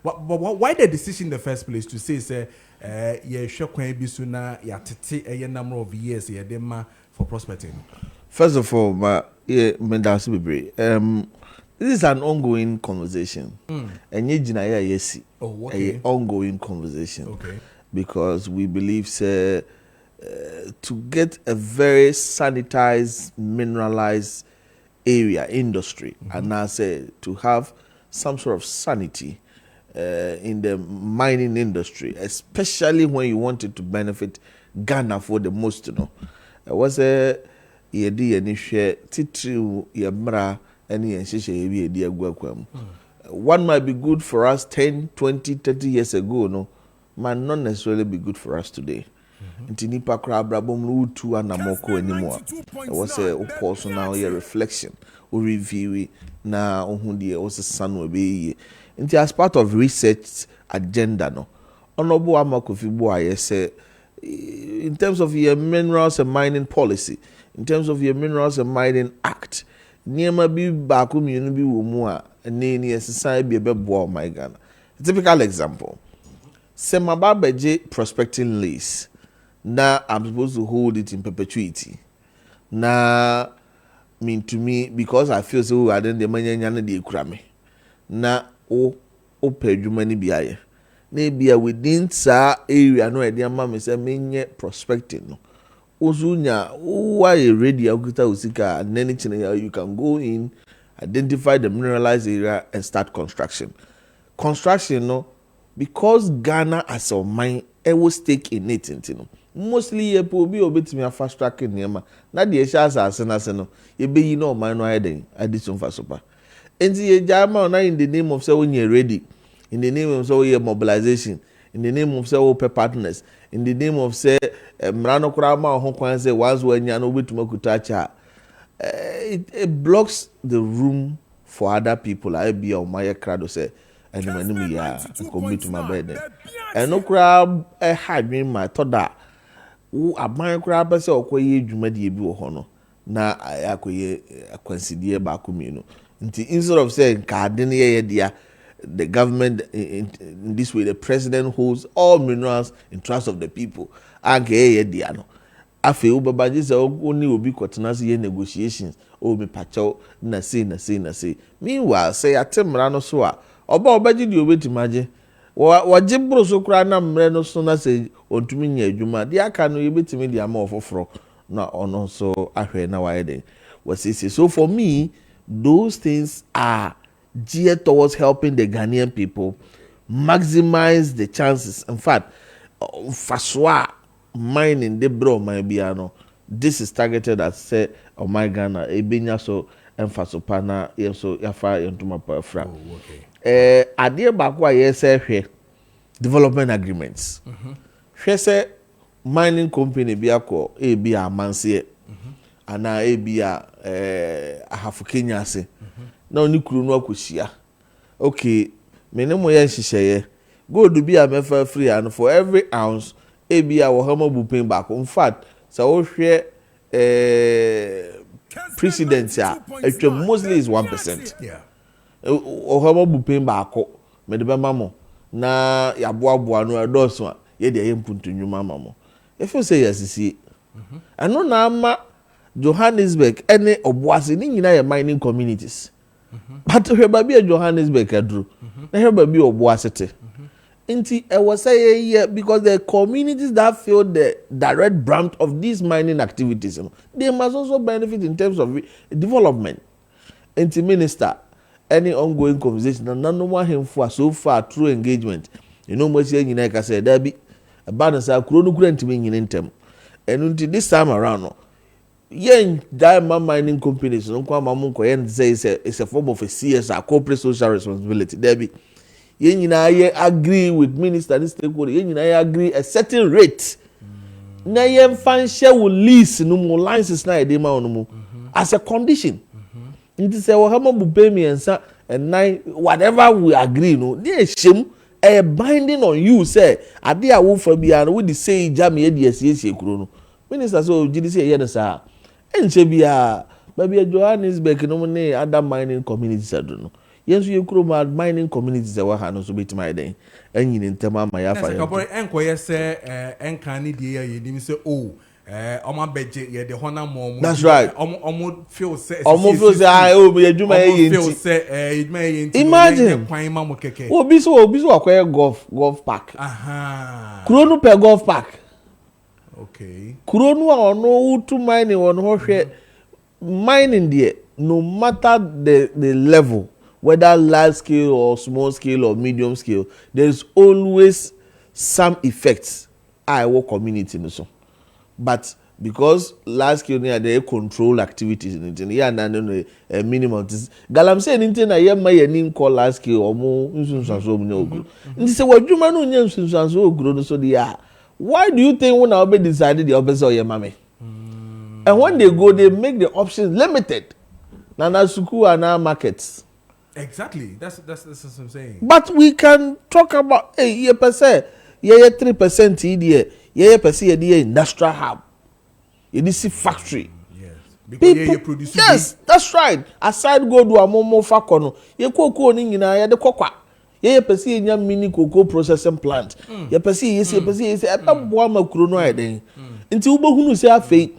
Why the decision in the first place to say yeah shokwan bi so na ya tete a number of years yeah dem for prospecting? First of all, this is an ongoing conversation. And yes, ongoing conversation. Okay. Because we believe to get a very sanitized, mineralized area, industry, and now say to have some sort of sanity in the mining industry, especially when you wanted to benefit Ghana for the most, was a yedi ani hwe titiri yemra ani yenhyehyɛ yebi yedi agwakwam. One might be good for us 10, 20, 30 years ago, no, might not necessarily be good for us today. Nti nipa kra brabom no utu anamoko anymore. Was a course now a reflection or review na ohun de was a son will be. Nti as part of research agenda no. Honorable Amakofi Boaye say in terms of your minerals and mining policy, in terms of your minerals and mining act, niema bi baako mienu bi wo mu a ne ni esesa bi ebebo my Ghana. A typical example. Semaba beje prospecting lease. Now I'm supposed to hold it in perpetuity. Now, mean to me, because I feel so I didn't the money and the crame. Now, pay you money be maybe within sa area no idea mama say me prospecting no. Ozunya why ready akuta usika and anything you can go in, identify the mineralized area and start construction. Construction no, because Ghana as a mine will stake in it, you know. Mostly ye po bi obetimi fast track niema na de ehya asase na se no ye be yi no man no ayden addition fa sopa enti ye jama na in the name of say when you ready, in the name of say mobilization, in the name of say partners, in the name of say mrano kura ma ho kwan say once when ya no obetuma kutacha it blocks the room for other people. I be on my crowd say and manimi ya commit to my bed and no crowd had me my toda aban kura ba se okoye dwumadi bi wo ho no na akoye akwansidie ba komino nti instead of saying card ne ye dia the government in this way the president holds all minerals in trust of the people and ye dia no afi ubabaji se oni obi kwotena se ye negotiations o me pacho na say meanwhile say atemra no so a oba obaji di obetimaje waje bro so kura na mre no so na say ontumi nya adwuma de aka no yebetimi de ama ofoforo na ono so ahwe na waide wasisi. So for me those things are geared towards helping the Ghanaian people maximize the chances. In fact, faswa mining the bro my biano, this is targeted at say oh my Ghana ebenya so emfasopa na yeso yafa yentuma pa fra. Adie baako a yese hwe development agreements. Hwe se mining company bi akọ ebi amanse ana ebi a ahafu Kenya ase na oni kuru no akohia. Okay, menemo ye nhyehyeye gold bi a mefa free and for every ounce ebi a wo hama bupin baako. In fact, so wo hwe precedent a mostly is 1%. Yeah. Ohama bupin baako me de be mamo na yaboaboa no edoso a ye de yempuntu nwuma mamo. If you say yes see ano na ama Johannesburg any oboase ni nyina ye mining communities. But heba bi Johannesburg adru na heba bi oboase te. Nti I was saying yeah, because the communities that feel the direct brunt of these mining activities, they must also benefit in terms of development. Nti minister, any ongoing conversation, and none of him for so far through engagement. You know what saying like I said, there be a balance a chrono grant in term. And until this time around, yen diamond mining companies, no kwa mamunko yen say it's a form of a CSR, corporate social responsibility. There be yen agree with minister and stakeholder, yen agree a certain rate. Na yen fan share will lease no more licenses na edema onumu as a condition. Nti say we have to pay me and nine whatever we agree no dey shame a binding on you say ade a wo fa bia no we dey say jam ye dey asiesie kuro no minister so gidi say ye no sa enche bia ba bia Johannesburg no ne other mining communities ado no yes you kuro ma mining communities e wa ha no so betima den anyin ntema ma ya fa ya Kabore enkoye se enka ni de ye nim se oh omo beje ye de hona mo that's right omo feel say oh me adwuma ye nti feel say adwuma ye nti imagine kwan ma mo keke obi so akoye golf park aha kuro no per golf park okay kuro no a ono to mining won ho hwe mining there no matter the level whether large scale or small scale or medium scale there is always some effects our community no so but because large scale near they control activities in it yeah na no minimum galamsey anything na ye ma ye nin call large scale or mo nsunsanso mu na ogro nti se wadwuma no nya nsunsanso ogro no so dia why do you think when I be decided the opposite or your mommy and when they go they make the options limited na school and our markets. Exactly. That's what I'm saying. But we can talk about ye 3% here, ye percent here industrial hub. You see factory. Yes. Because you produce. Yes, that's right. Aside go do a momo fakono. Ye cocoa ni nyina ye de kokwa. Ye percent nya mini cocoa processing plant. Ye percent ye say eba boa makuro no ayden. Nti wo behunu say afei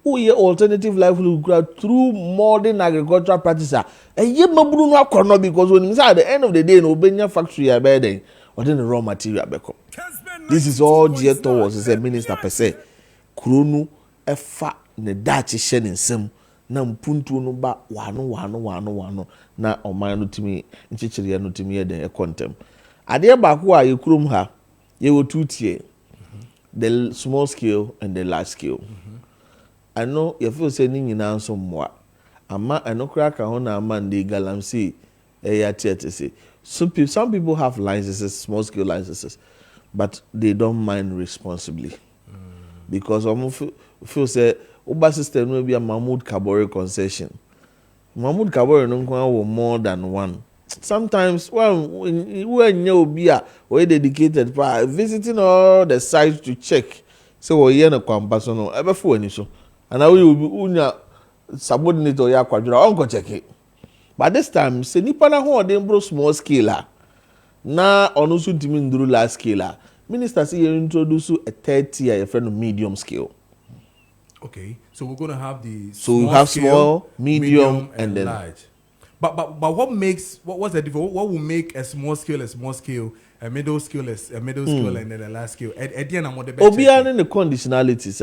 we alternative livelihood through modern agricultural practices. And ye maburu no akono because when at the end of the day no obenya factory abeden or then the raw material abeko. This is all geared towards as a minister per se. Kronu efa ne dachi hye ne nsem na mpuntu no ba wano na oman no timi nchichire no timi ye den e kontem. Ade ba ko a ye kurom ha ye wo two tier. The small scale and the large scale. I know you feel say ni nyina nso mmoa ama enokra ka ho na ama ndi galamsey ya tiete say some people have licenses small scale licenses but they don't mind responsibly because feel say uba system no be a Mahmud Kabore concession Mahmud Kabore no kwa more than one sometimes when you be a we dedicated visiting all the sites to check so we here na kwampa so no ebefo ani so and now you unya subordinate or ya kwadura onko check it but this time say nipa na ho dey bro small scale na onu so ntimi nduru large scale minister say you introduce a 30 a friend medium scale. Okay, so we're going to have the small, medium and then large. But what's the difference? What will make a small scale, a middle scale, a middle scale, and then a large scale? At the end, I'm on the best. Obiara in the conditionalities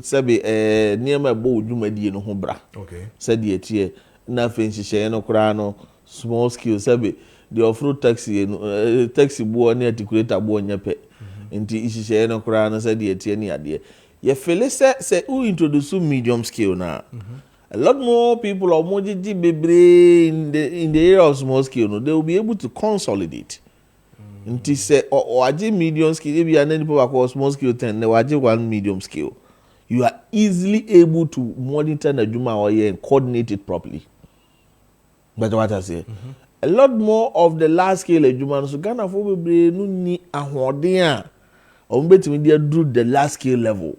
sabi near my bow jumadi no hombra. Okay. Said the etie na fenshi no krano small scale sabi the off-road taxi bo na articulator bo nyape. Nti ishishe no krano said the etie ni ade. Ye fele say who introduce medium scale na. A lot more people are more bebre in the area of small scale. No, they will be able to consolidate. Nti say or medium scale. If you are people across small scale 10, they will one medium scale. You are easily able to monitor the juma or and coordinate it properly. But what I say, a lot more of the large scale juma so Ghana for bebre no ni ahoden or between they do the large scale level.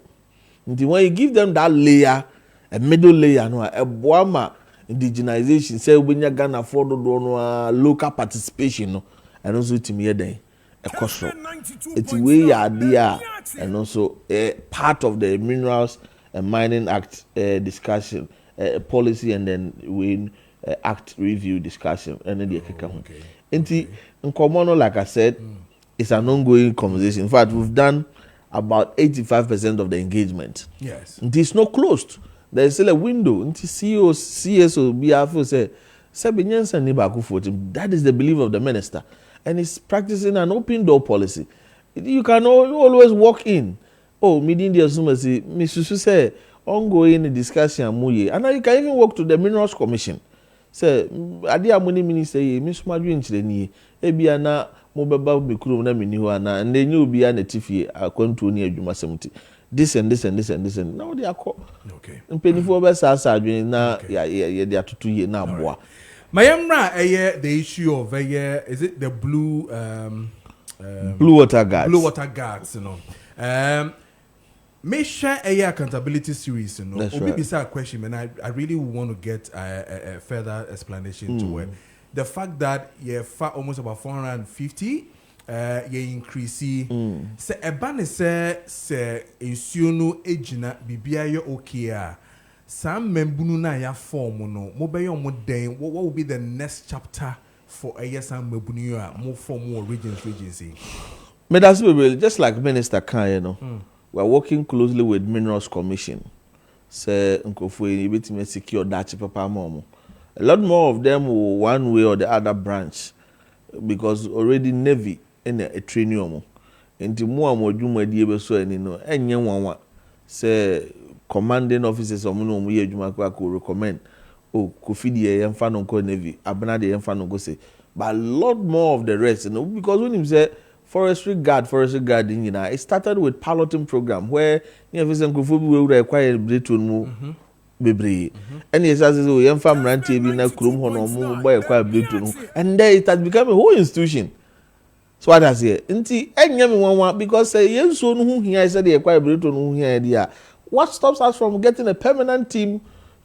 Nti when you give them that layer. A middle layer no a boama indigenization say obenya Ghana for do no local participation no and also timi eden e koso it's way idea and also a part of the minerals and mining act discussion policy and then we act review discussion and then the keka ho enti nkomo no like I said it's an ongoing conversation. In fact, we've done about 85% of the engagement. Yes, it is not closed. There is still a window. CSO BFO say that is the belief of the minister, and he's practicing an open door policy. You can always walk in. Oh, meeting the assumers, Mr. say ongoing discussion muye, and now you can even walk to the Minerals Commission. Say, Adia Money Minister, Miss Madrin Chileni, Ebiana Mobaba Mikuru na Miniwana, and then you'll be an etifi according to near Juma 70. This and this and this and this and now they are called. Okay. And penny for best as I na they are 2 years now. Boy. Mayamra the issue of is it the blue water guards? Blue water guards, you know. Make sure accountability series, you know. That's right. Beside a question, and I really want to get a further explanation to it. the fact that you almost about 450, you increase. Se ebane se insuno ejina bibia yo okay. Some membunu na ya form no mo be yo mo den what will be the next chapter for some membunu a more form more regions. But that's really just like Minister Khan, you know. We're working closely with Minerals Commission. Say nkofo bit me secure that papa mom. A lot more of them will one way or the other branch because already Navy in a training. Nti mo amodwuma die be so ani no enye nwanwa say commanding officers omo no ye adwuma ko recommend Kofi de yemfa no ko Navy abena de yemfa no go say but a lot more of the rest, you know, because when him say forestry guard you know, it started with piloting program where you know some Kofi we require Britain mu bebre and he says oh yemfa mrantie bi na krom ho no mo boy require Britain and then it has become a whole institution. So what does it? Nti enye me one because yenso no hu hia say dey kwa Britain no hu hia dia. What stops us from getting a permanent team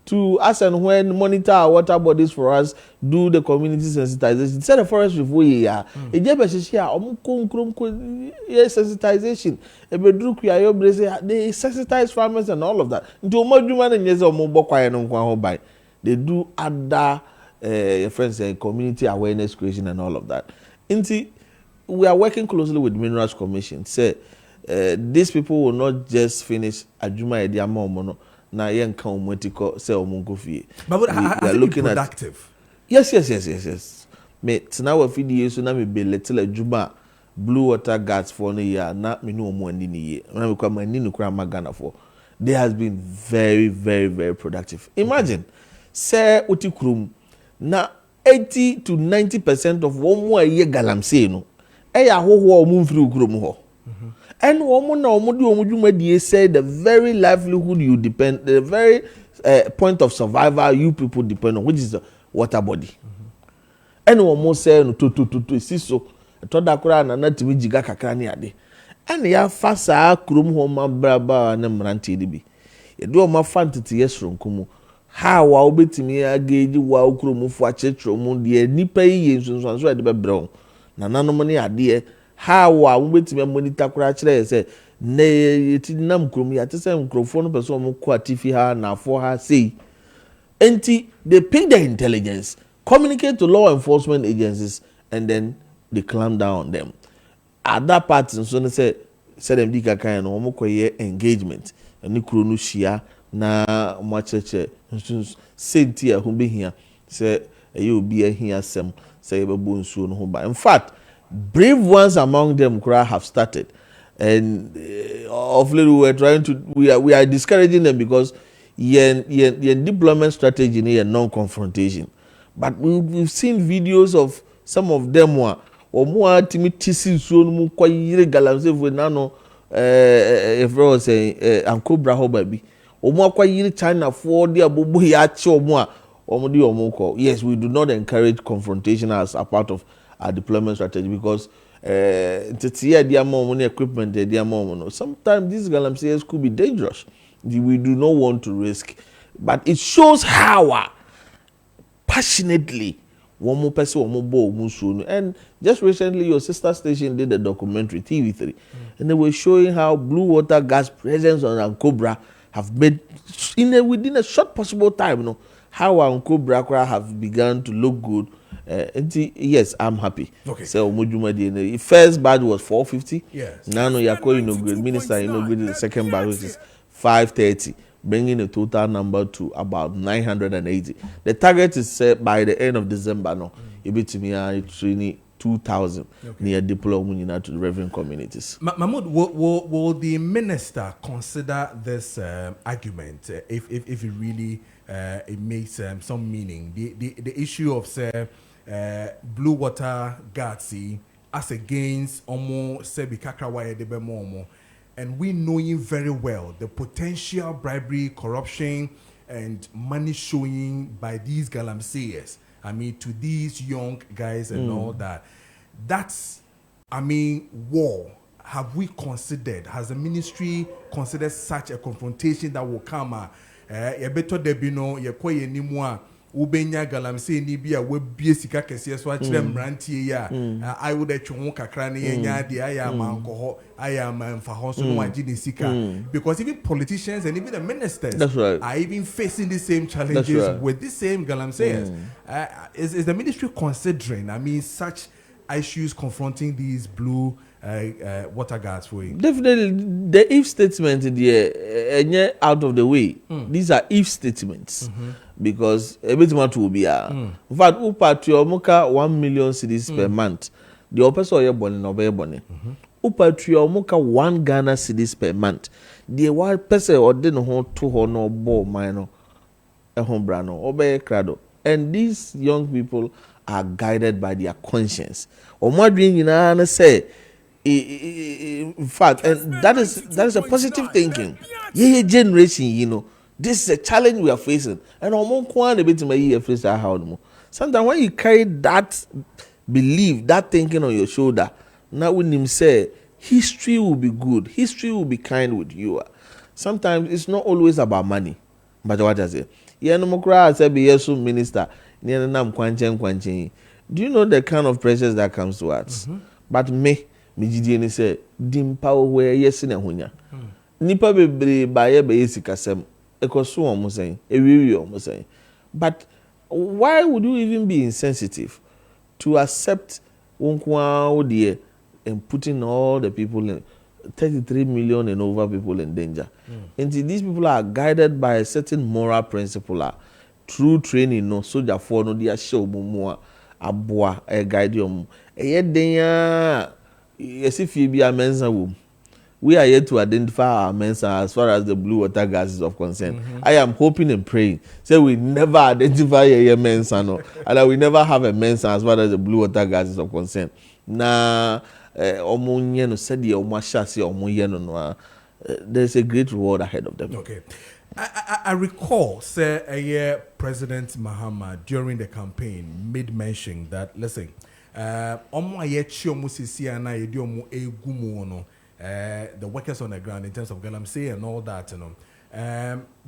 to as and when monitor our water bodies for us, do the community sensitization? Instead of forestry for ya, e je be hihia omkrom sensitization. E be dru kwa yo brese they sensitize farmers and all of that. Nti omadwuma na nyeze ombo kwaye no nkwa ho bai. They do other friends community awareness creation and all of that. Nti we are working closely with Minerals Commission. Say these people will not just finish adwuma edi ama no na yenka omotiko say omungo fie. But we are looking productive. Yes. Me tina wa fidie so na me be little adwuma blue water guards for no year na me no omo ani ni ye. Na me kwa mani no kra magana for. They has been very, very, very productive. Imagine say utikrum na 80 to 90% of one more year galamsey no hoho omu mfiri ukrom ho and omu na omu di omu dwuma die say the very livelihood you depend, the very point of survival you people depend on, which is the water body. And omu say no to siso to da kura na na timi jiga kakra ne ade and ya fasa krom ho ma braba na mrantie de bi ye do ma fantete yesro nkomu ha wa obetimi ageji wa ukrom fu achechro mu de nipa yi yensunso so de bebrɛ na nanom ne ade how a wobetime monitor kura kire say na yeti nam krom ya tese nkrofo no person mo ko atifi ha na afo ha sei enti they pick the intelligence, communicate to law enforcement agencies and then they clamp down on them at that part so no say them di kakan no mo koye engagement ni kuro no hia na mo acheche senti a ho behia say e obi ahia sem say bebo nsuo no ho ba. In fact, brave ones among them have started, and of late we are discouraging them because your deployment strategy is non-confrontation. But we've seen videos of some of them or more timidity so no quite galamse for nano if I was saying Ankobra ho baby or more quite China for the abubu ya cho more. Yes, we do not encourage confrontation as a part of our deployment strategy because equipment sometimes these galamseyers could be dangerous. We do not want to risk, but it shows how passionately one more person. And just recently your sister station did a documentary TV3 and they were showing how blue water gas presence on Cobra have made within a short possible time, how Cobra have begun to look good. Yes, I'm happy. Okay. So the first badge was 450. Yes. Now Yako minister inaugurated the second badge, which is 530, bringing the total number to about 980. The target is set by the end of December. No, it be to me 2,000 near deployment to the reverend communities. Mahmud, will the minister consider this argument if it really it makes some meaning? The issue of say blue water guards as against almost sebi kakrawaye debe momo, and we knowing very well the potential bribery, corruption, and money showing by these galamseyers. I mean, to these young guys and all that. That's, I mean, war. Have we considered? Has the ministry considered such a confrontation that will come? ubenya galamsey ni bi a wabie sika kese so a kire mrantie ya I would atwo kakra ne yenya de aya ma ankoho aya ma mfa ho so no wagi ne sika because even politicians and even the ministers are even facing the same challenges with the same galamseyers. Is the ministry considering, I mean, such issues confronting these blue water guards for you? Definitely, the if statement there, out of the way. These are if statements because everything will be. In fact, upatrio muka 1 million cedis per month. The opposite of your bonnet no be bonnet. Upatrio muka 1 Ghana cedis per month. The one person or didn't hold 2 no ball minor a home brano or be crado. And these young people are guided by their conscience. Or more dream you say. In fact, and that is a positive thinking. Yeah, generation, you know, this is a challenge we are facing. And sometimes when you carry that belief, that thinking on your shoulder, now when him say history will be good, history will be kind with you. Sometimes it's not always about money. But what I say? Yeah, no more say be yes minister. Do you know the kind of pressures that comes to us? But me Mijidi say dimpa we yes na hunya nipa bebre baye be yesikasem ekoso omo sen ewiwi omo sen. But why would you even be insensitive to accept wonkwa odie and putting all the people in 33 million and over people in danger? And these people are guided by a certain moral principle, through training, no soldier for no dia show mo aboa e guide you e yes, if you be a mensa womb, we are yet to identify our mensa as far as the blue water gases of concern. I am hoping and praying. Say we never identify a mensa, no, and we never have a mensa as far as the blue water gases of concern. Na omunye no said the omashasi omunye no. There's a great reward ahead of them. Okay. I recall, sir, President Mahama during the campaign made mention that, listen, the workers on the ground in terms of galamsey and all that, you know,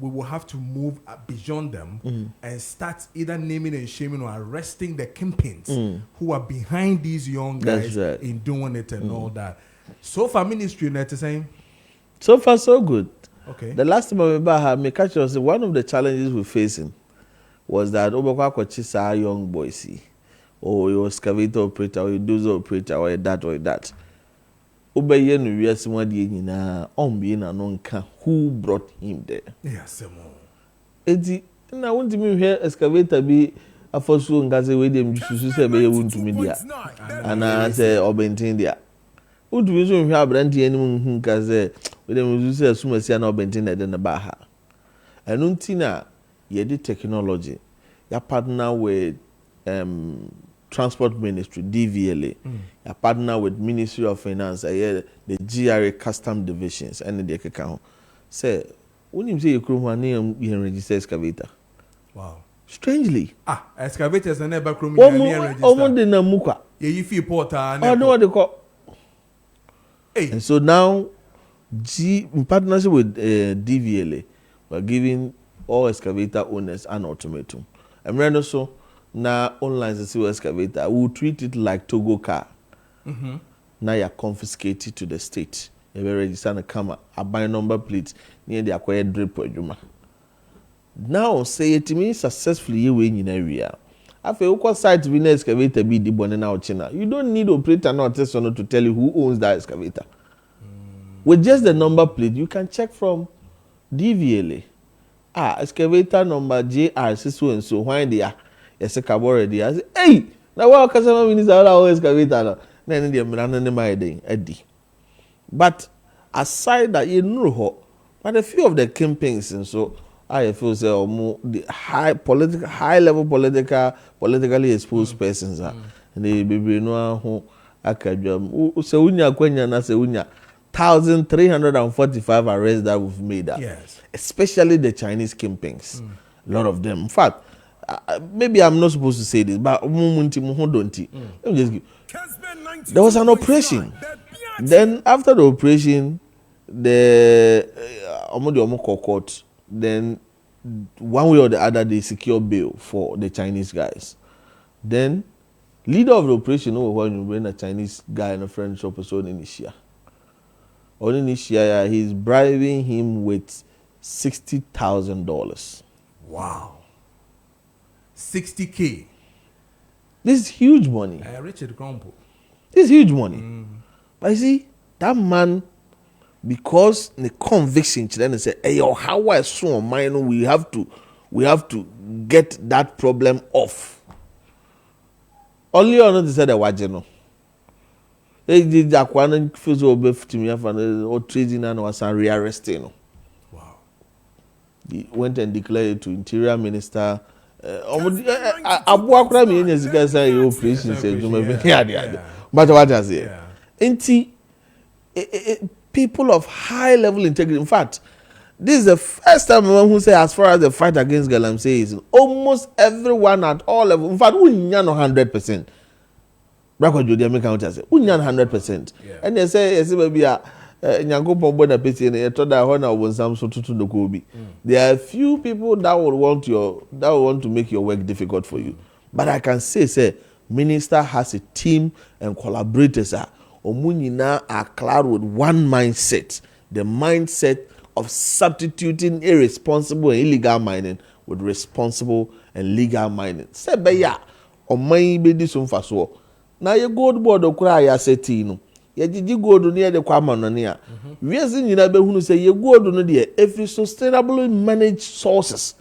we will have to move beyond them and start either naming and shaming or arresting the kingpins who are behind these young guys in doing it and all that. So far, ministry, net saying, so far so good. Okay. The last time I remember her, me catch was one of the challenges we're facing was that Obakwa Kochisa young boy see. Or you excavator operator, or you dozer operator, or that or that. Obeye no wiase wadi nyina ombi na no nka who brought him there. Yes, Eti na won't me hear excavator bi afosu ngaze we dem susu se be won't me dia. Ana say obentin dia. Won't me so hear abranti anim nka say we dem susu se sumasi na obentin na de na ba ha. Enu ntina ye di technology. Ya partner with Transport Ministry, DVLA. I partner with Ministry of Finance, the GRA Custom Divisions, and the account. Say, when you say you can register excavator. Wow. Strangely. Excavators are never registered. Almost in a muka. Yeah, you feel porter. I know what they call. Hey. And so now, in partnership with DVLA, we're giving all excavator owners an ultimatum. I'm ready so. Now, online excavator, we will treat it like Togo car. Now you are confiscated to the state. You will register a camera, a buy number plate near the acquired drip. Now, say it to me successfully you win in area. After you site to excavator be the bonnet now China. You don't need operator or test to tell you who owns that excavator. With just the number plate, you can check from DVLA. Excavator number JR so and so when they are. Yes, Kabore there. I say, hey, now what customer minister always excavator? Then the man my day, Eddie. But aside that, you know, but a few of the campaigns and so I feel say the politically exposed persons are and they be no who akadwam. So unya kwenya na se unya 1,345 arrests that we've made. Yes, especially the Chinese campaigns. A lot of them. In fact. Maybe I'm not supposed to say this, but let me just give. There was an operation. Then after the operation, the court, then one way or the other, they secure bail for the Chinese guys. Then, leader of the operation, when you bring a Chinese guy and a French shop, so in Asia. On Asia, he's bribing him with $60,000. Wow. 60K. This is huge money. Richard Crumple. This is huge money. But you see, that man, because the conviction, then say, hey, yo, how I saw mine, we have to get that problem off. Only on the side of Wajeno. They did that one first of all, or trading and was rearresting. Wow. He went and declared it to Interior Minister. Abu Akrami in his guys say you please say but what does it? People of high level integrity. In fact, this is the first time who say as far as the fight against Galamsey is almost everyone at all levels. In fact, we not 100%. Brako Jodi American count say we not 100%. And they say maybe Nyangopo Bona Pesi and Etoda Hona was some so to the Kobe. There are few people that will want to make your work difficult for you. But I can say minister has a team and collaborators Omunina are cloud with one mindset. The mindset of substituting irresponsible and illegal mining with responsible and legal mining. Say beya o man be this faso. Na ye gold board okura ya seti no. Ye gigi gold near the kwama no ne a. Wiase nyina be hunu say ye gold no de every sustainably managed sources.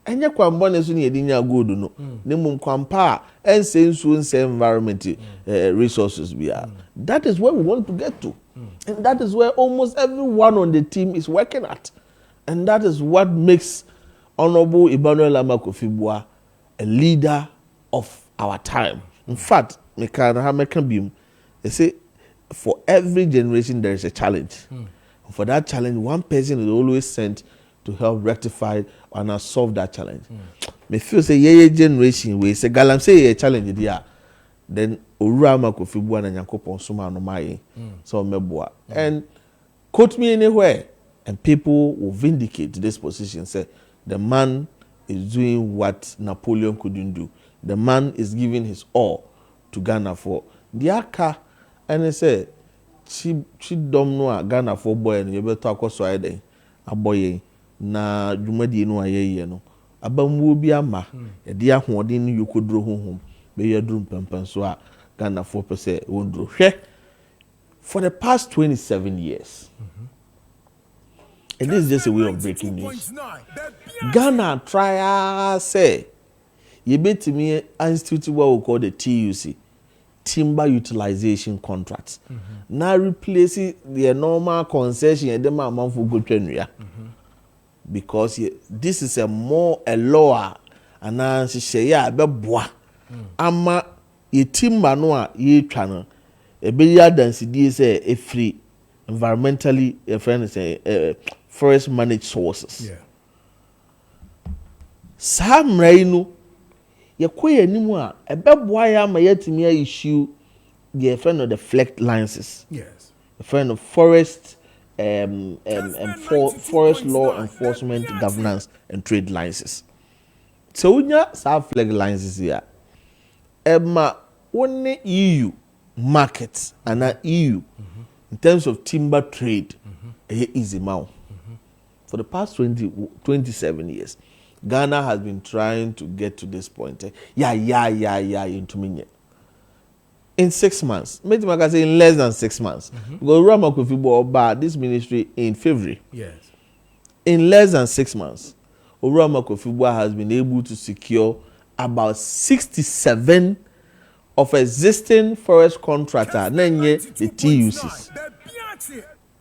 Enye kwamba ne so ne yedinya gold no. Ne mum kwampa ense nsu ense environment resources bia. That is where we want to get to. And that is where almost everyone on the team is working at. And that is what makes Honorable Emmanuel Amakofi-Boa a leader of our time. In fact, they say for every generation there is a challenge. For that challenge, one person is always sent to help rectify and solve that challenge. Me feel say yeah generation we say Galam say a challenge there. Then Owura Amakofi-Boa na Nyankopon soma no mai so meboa. And quote me anywhere and people will vindicate this position, say the man is doing what Napoleon couldn't do. The man is giving his all to Ghana for the aka, and they say chi dom no a Ghana for boy and you better akoso ayden aboye na dwumadi no ayeye no abamwo bi ama e de ahoden no yokodro honhom be yadrum pampan so a Ghana 4% wondro hwe for the past 27 years. And this is just a way of breaking news. Ghana try say you bet me institute what we call the TUC, timber utilization contracts. Now replace the normal concession and them amount for good trend, because this is a lower and say yeah be boa ama ye timber no a ye twa e be ya density say a free environmentally a friend say forest managed sources. Sam Rainu ye koye nimu a ebeboa ya ma yetimi issue the friend of the FLECT licenses. Yes. The friend of forest forest law enforcement governance and trade licenses. So unya sa FLECT licenses here. Emma one EU market and EU in terms of timber trade easy now. For the past 27 years, Ghana has been trying to get to this point. Into me. In 6 months, maybe I can say in less than 6 months, because Amakofi-Boa bought this ministry in February. Yes. In less than 6 months, Amakofi-Boa has been able to secure about 67 of existing forest contractor, the TUCs.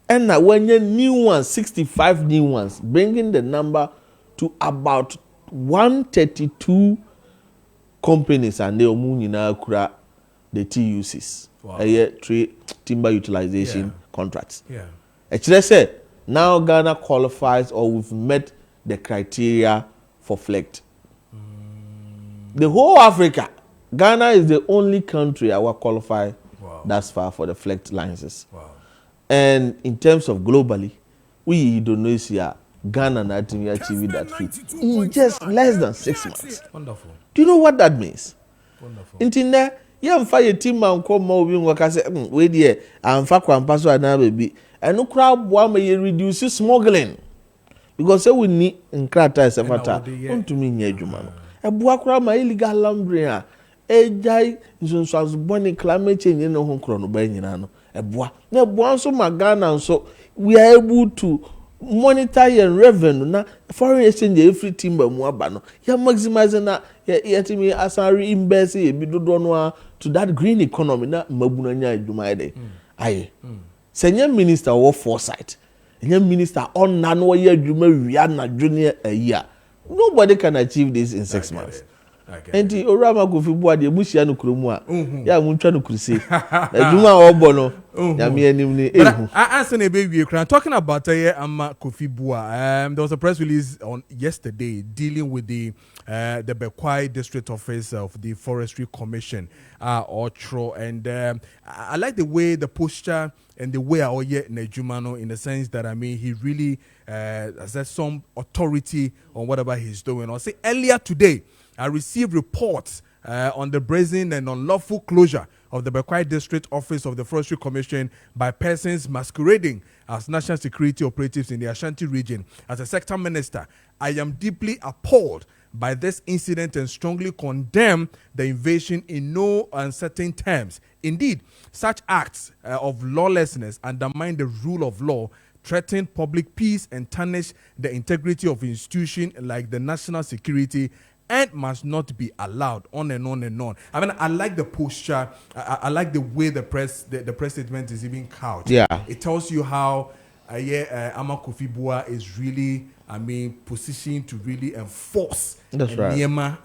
And now when you new ones, 65 new ones, bringing the number to about 132 companies and they are the TUCs. Wow. Timber utilization contracts. Yeah. Actually said now Ghana qualifies or we've met the criteria for FLECT. The whole Africa, Ghana is the only country I will qualify thus far for the FLECT licenses. Wow. And in terms of globally, we Indonesia Ghana na to achieve that feat in just less than 6 months. Wonderful. Do you know what that means? Wonderful. Until there, you fire team man come more being work as we dear and fa kwampa so ana baby. And no crowd one may reduce smuggling. Because we need in krata sefata. Unto me nye juma no. E bua crowd my illegal lumbering. E jai nso born climate change no ho kro no ba nyina no. E bua. Na bua so magana so we are able to monitor your revenue na foreign exchange every timber mu aba no ya maximize na ya timi asari invest e bi dodo no to that green economy na mabuna nya adwuma ide aye senior minister of foresight senior minister on na no ya adwuma wia na junior a year nobody can achieve this in 6 months. Enti orama go fi boa de musia no kromu a ya muntwa no kurse adwuma obo no ya me anim ni ehu answer na be wie kran talking about Ama Kofi Bua. There was a press release on yesterday dealing with the Bekwai district office of the Forestry Commission Otro, and I like the way the posture and the way Oye Nejumano, in the sense that he really has some authority on whatever he's doing. I'll say earlier today I received reports on the brazen and unlawful closure of the Bekwai District Office of the Forestry Commission by persons masquerading as national security operatives in the Ashanti region. As a sector minister, I am deeply appalled by this incident and strongly condemn the invasion in no uncertain terms. Indeed, such acts of lawlessness undermine the rule of law, threaten public peace, and tarnish the integrity of institutions like the national security, and must not be allowed, on and on and on. I mean, I like the posture. I like the way the press statement is even couched. Yeah. It tells you how Ama Kofi Bua is really, positioned to really enforce Niema,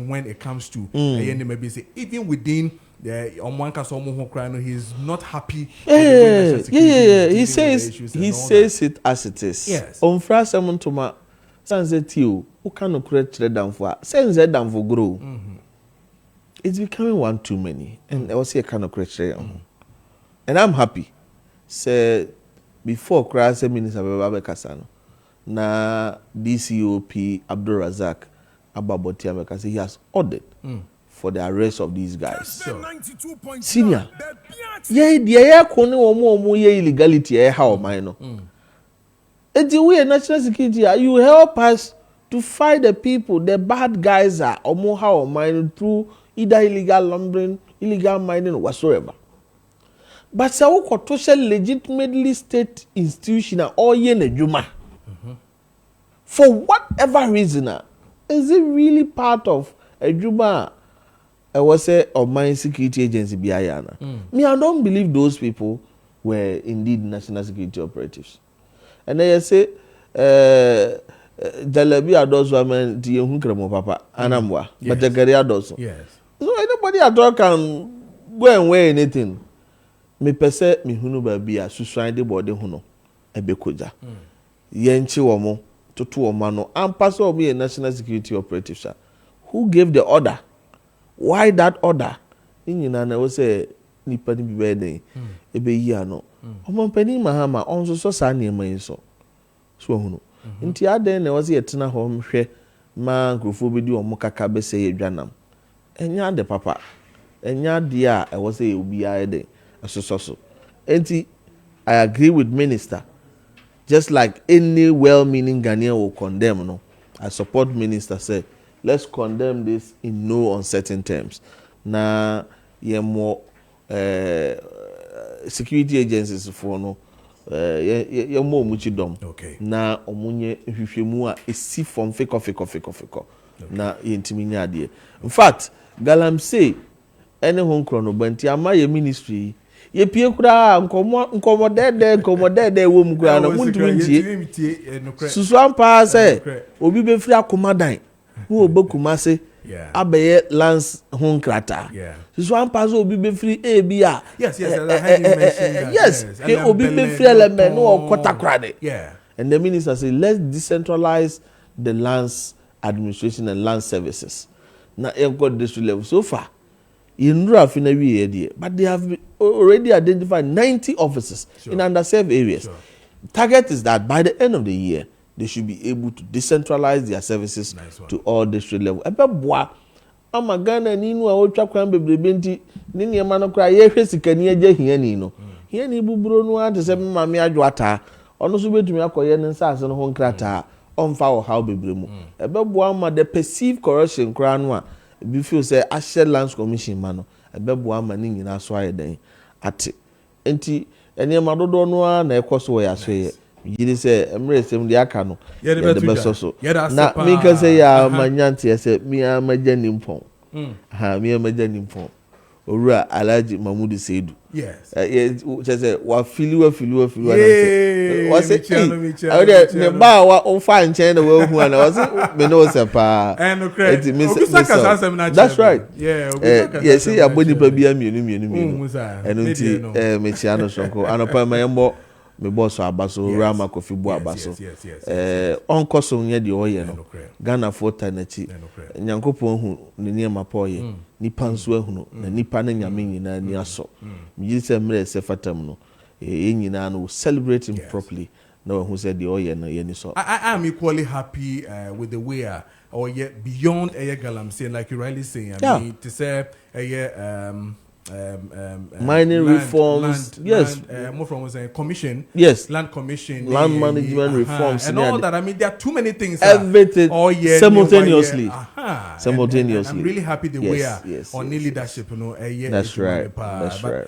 when it comes to maybe say even within he's not happy. He says it as it is. Yes. On Friday, to Sanse Tio, who cannot create them for Sanse them for grow. It's becoming one too many, and I was here cannot create them. And I'm happy. Say before Christ Minister Babe Kasano, na DCOP Abdul Razak Ababotia because he has ordered for the arrest of these guys. Sure. Senior, yeah, kone omo illegality how minor. And the way national security, you help us to fight the people, the bad guys are or how mining through either illegal lumbering, illegal mining, or whatsoever. But so social legitimately state institution or juma. For whatever reason, is it really part of a juma? I was say of my security agency Biayana. Me, I don't believe those people were indeed national security operatives. And they say, Jalebi ados women to you papa anamwa, but the career does. Yes. So anybody at all can go and wear anything. Me pese mi hunu baby a suswan de body huno ebekoja. Yenchi womo tutu omano and pastor of a national security operative sir. Who gave the order? Why that order? Inyina na we say nipa ni bibe den ebe yi ano. Omo pani mahama onso so sa na ema so hunu nti aden na wose yetena ho mhwe ma grofo bedi omo kaka be se yedwanam enya de papa enya de a e wose obi aide asososo nti I agree with minister, just like any well-meaning Ghanaian will condemn. No, I support minister say let's condemn this in no uncertain terms. Na ye more security agencies for no ye more muchidom. Okay. Na omunye hwehwemu a esi from fake. Na yentimi ade. In fact, galamsey any hon krono banti ama ye ministry ye pie kura nkomo dede wo mu kura no muntumi ntie susu ampa say obi be free akomadan wo obekumase abeye lance hon krata susu ampa so obi be free ebia yes ke obi be free element no okota krade and the minister say let's decentralize the lands administration and land services na e got district level so far but they have already identified 90 offices in underserved areas. Target is that by the end of the year, they should be able to decentralize their services to all district level. Ebeboa ama Ghana ni nu a otwa kwan bebrebe nti ni niema no kra ye hwe sikani agye hiani no. Hiani buburo no ante se mama me adwata. Ono so betumi akoye ne nsase no ho nkrata. Omfa wo how bebre mu. Ebeboa ama the perceived corruption kra no a bi feel say Ashe Lands Commission ma no. Ebeboa ama ni nyina so ayeden ate. Enti eniema dodo no a na ekoso ya so ye. Yiri say emre sem de aka no. Yeah, the best so. Na me can say ya manyanti say me amaja nimpon. Ha me amaja nimpon. Owura Alhaji Mahmud Seidu. Yes. Say wa fili wa say. Wa say ne ba wa on fa nchen na wa hu na wa say me no say pa. That's right. Yeah. Yes, ya boni pa bia mienu. Eno nti me chia no sonko. Anopa mayembo me boss abaso Rama Kofi Bu abaso. On koso nye de oye no. Ghana for tanachi. Nyankopon hu ne niema pa oye. Nipa nso ahunu na nipa na nyame nyina ni aso. Me say mre se fatam no. Nyina no celebrate him properly. No who said the oye no ye ni so. I am equally happy with the way or yet beyond galamsey, like you rightly saying. I mean to say mining reforms, more from commission, land commission, land management reforms, and all that. I mean, there are too many things. Everything simultaneously. Simultaneously. I'm really happy the way on leadership. You know, that's right. That's right.